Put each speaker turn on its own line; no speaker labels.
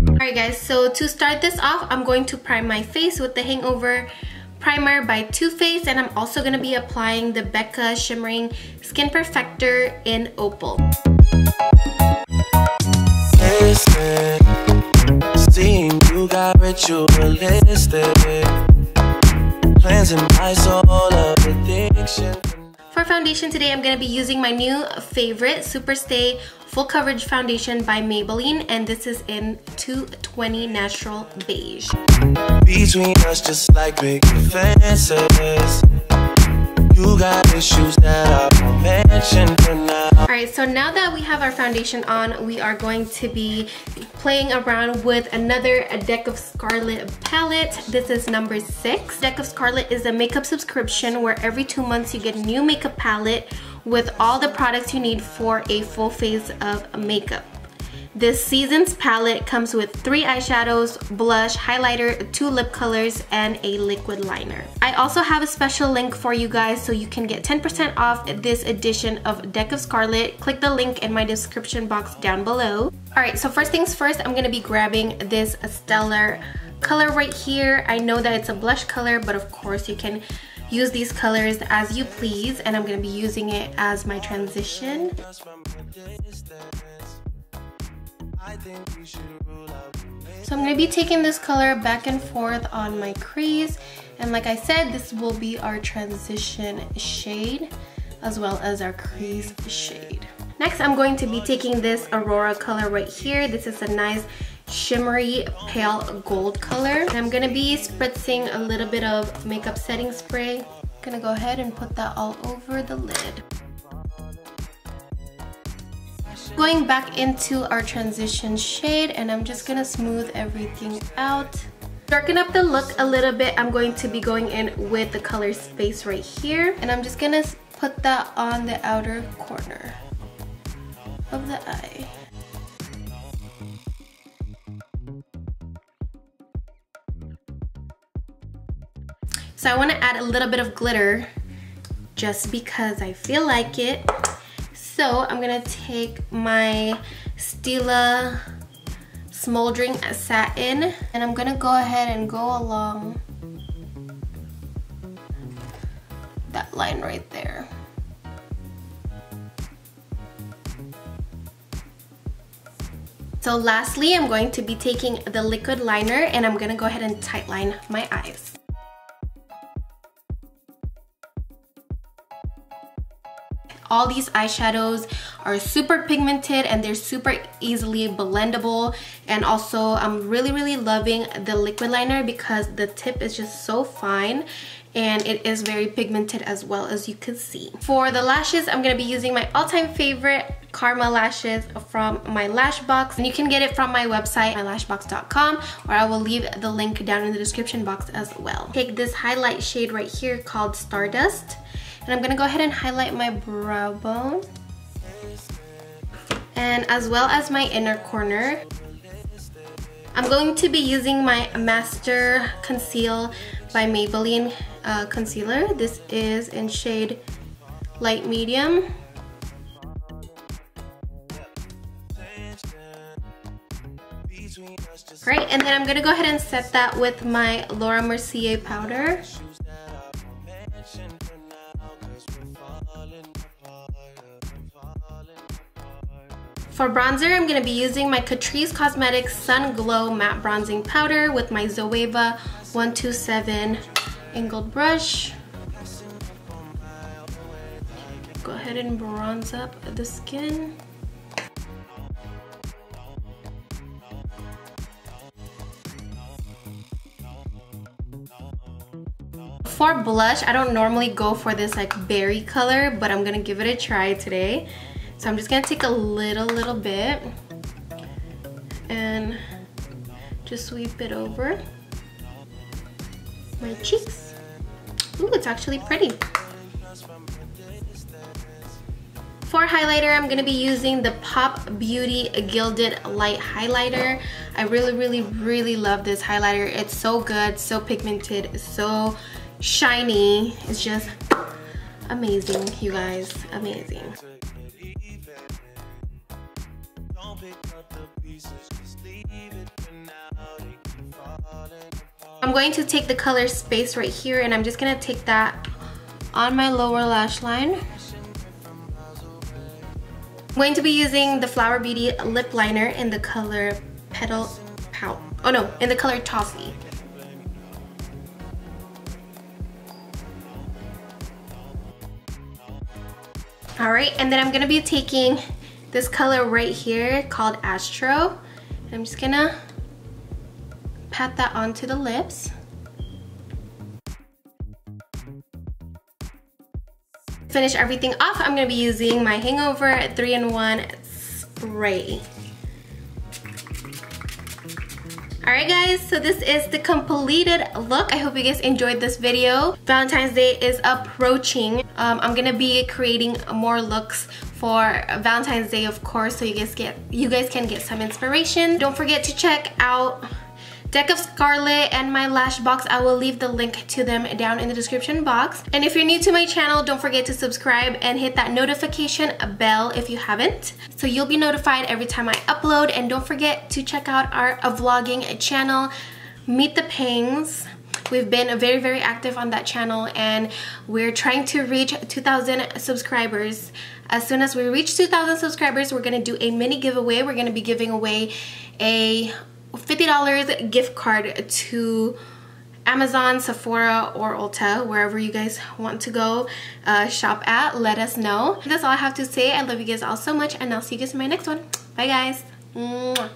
Alright guys, so to start this off, I'm going to prime my face with the Hangover Primer by Too Faced, and I'm also going to be applying the Becca Shimmering Skin Perfector in Opal.
Seeing you got ritualistic plans in my soul of addiction.
For foundation today, I'm going to be using my new favorite SuperStay Full Coverage Foundation by Maybelline, and this is in 220 Natural Beige.
Between us just like big fences, you got issues that I won't mention for now.
Alright, so now that we have our foundation on, we are going to be playing around with another Deck of Scarlet palette. This is number 6. Deck of Scarlet is a makeup subscription where every 2 months you get a new makeup palette with all the products you need for a full face of makeup. This season's palette comes with 3 eyeshadows, blush, highlighter, 2 lip colors, and a liquid liner. I also have a special link for you guys so you can get 10% off this edition of Deck of Scarlet. Click the link in my description box down below. Alright, so first things first, I'm going to be grabbing this Stellar color right here. I know that it's a blush color, but of course you can use these colors as you please, and I'm going to be using it as my transition. So I'm going to be taking this color back and forth on my crease, and like I said, this will be our transition shade as well as our crease shade. Next, I'm going to be taking this Aurora color right here. This is a nice shimmery pale gold color. And I'm going to be spritzing a little bit of makeup setting spray. I'm going to go ahead and put that all over the lid. Going back into our transition shade, and I'm just gonna smooth everything out. Darken up the look a little bit. I'm going to be going in with the color Space right here, and I'm just gonna put that on the outer corner of the eye. So I want to add a little bit of glitter just because I feel like it. So I'm gonna take my Stila Smoldering Satin, and I'm gonna go ahead and go along that line right there. So lastly, I'm going to be taking the liquid liner, and I'm gonna go ahead and tightline my eyes. All these eyeshadows are super pigmented and they're super easily blendable, and also I'm really loving the liquid liner because the tip is just so fine and it is very pigmented as well, as you can see. For the lashes, I'm going to be using my all-time favorite Karma lashes from my lash box, and you can get it from my website, mylashbox.com, or I will leave the link down in the description box as well. Take this highlight shade right here called Stardust, and I'm gonna go ahead and highlight my brow bone and as well as my inner corner. I'm going to be using my Master Conceal by Maybelline concealer. This is in shade light medium. Right, and then I'm gonna go ahead and set that with my Laura Mercier powder. For bronzer, I'm going to be using my Catrice Cosmetics Sun Glow Matte Bronzing Powder with my Zoeva 127 angled brush. Go ahead and bronze up the skin. For blush, I don't normally go for this like berry color, but I'm going to give it a try today. So I'm just gonna take a little bit and just sweep it over my cheeks. Ooh, it's actually pretty. For highlighter, I'm gonna be using the Pop Beauty Gilded Light Highlighter. I really love this highlighter. It's so good, so pigmented, so shiny. It's just amazing, you guys, amazing.
pick up the pieces, just leave it for now. They keep falling apart.
I'm going to take the color Space right here, and I'm just gonna take that on my lower lash line. I'm going to be using the Flower Beauty lip liner in the color Petal Pout. Oh no, in the color Toffee. Alright, and then I'm gonna be taking this color right here called Astro. I'm just gonna pat that onto the lips. Finish everything off, I'm gonna be using my Hangover 3-in-1 spray. Alright guys, so this is the completed look. I hope you guys enjoyed this video. Valentine's Day is approaching. I'm gonna be creating more looks for Valentine's Day, of course, so you guys can get some inspiration. Don't forget to check out Deck of Scarlet and my lash box. I will leave the link to them down in the description box. And if you're new to my channel, don't forget to subscribe and hit that notification bell if you haven't, so you'll be notified every time I upload. And don't forget to check out our vlogging channel, Meet the Pangs. We've been very, very active on that channel, and we're trying to reach 2,000 subscribers. As soon as we reach 2,000 subscribers, we're gonna do a mini giveaway. We're gonna be giving away a $50 gift card to Amazon, Sephora, or Ulta, wherever you guys want to go shop at. Let us know. That's all I have to say. I love you guys all so much, and I'll see you guys in my next one. Bye guys. Mwah.